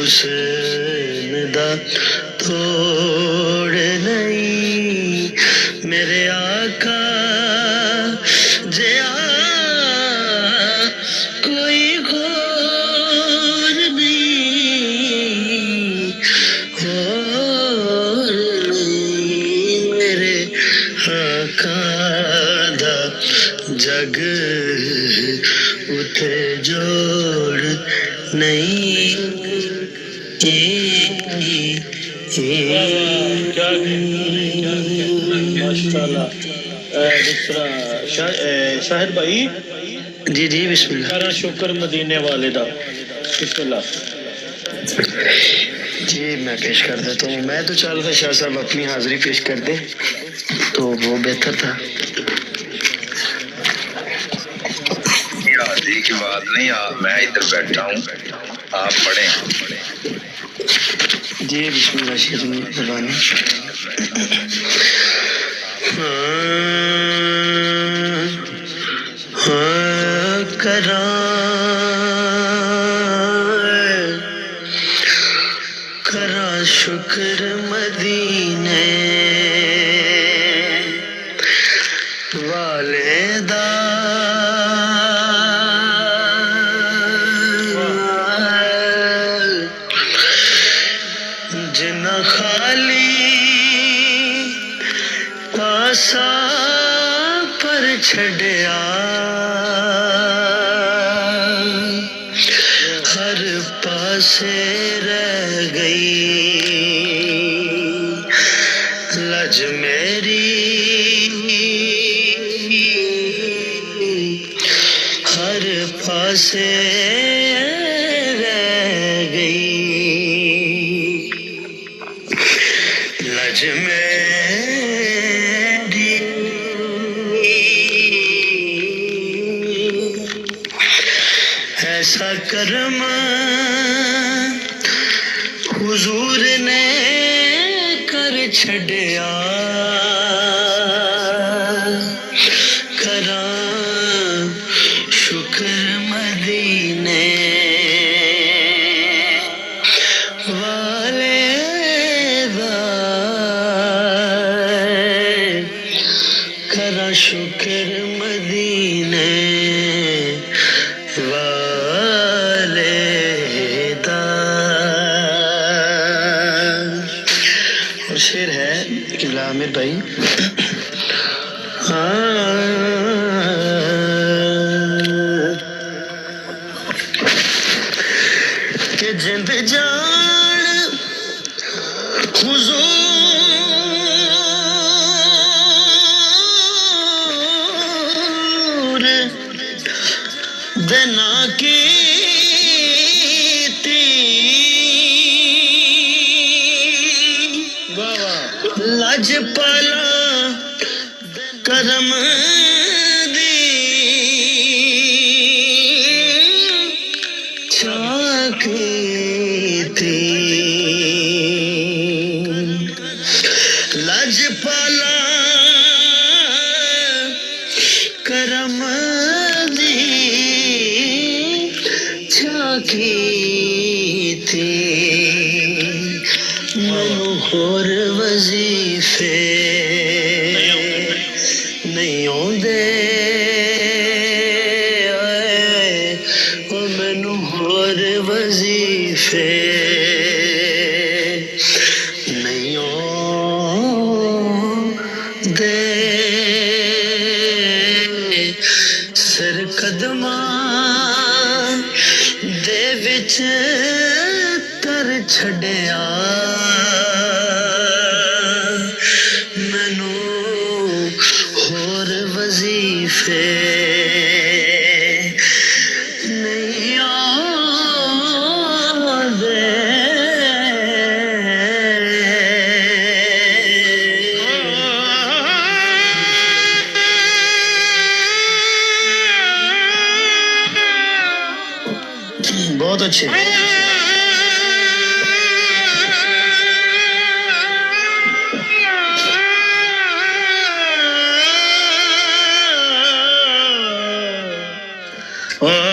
हुस्न दा तोड़ नहीं मेरे आका जिया कोई और नहीं मेरे आका दा जग उते जोड़ नहीं माशाल्लाह। दूसरा शाहिद भाई जी जी बिस्मिल्लाह। सारा शुक्र मदीने वाले दा बिस्मिल्लाह। जी मैं पेश कर देता हूँ। मैं तो चाह रहा था शाह साहब अपनी हाजिरी पेश कर दे तो वो बेहतर था। हाजिरी की बात नहीं, मैं इधर बैठा हूँ, आप पढ़ें। जी बिस्मिल्लाह शेर मेहरबानी। करा करा शुक्र मदीने वाले दा जिन्ना खाली पासा पर छड़िया हर पासे रह गई लज मेरी हर पासे रह गई लज मेरी ऐसा करम हुजूर ने कर छड़िया करा शुक्र मदीने वाले दा करा शुक्र मदीने वाले दा। और शेर है किबला आमिर भाई। कि जिंद जान हुजूर देना की लज पाला करम दी चाकी थी लज पाला करम दी चाकी थी मनु होर वजीफे नहीं आउंदे ओ मैनू होर वजीफे नहीं आउंदे सिर कदमां दे विच तर छड़िया मैनू होर वजीफे नहीं आउंदे बहुत अच्छे। Oh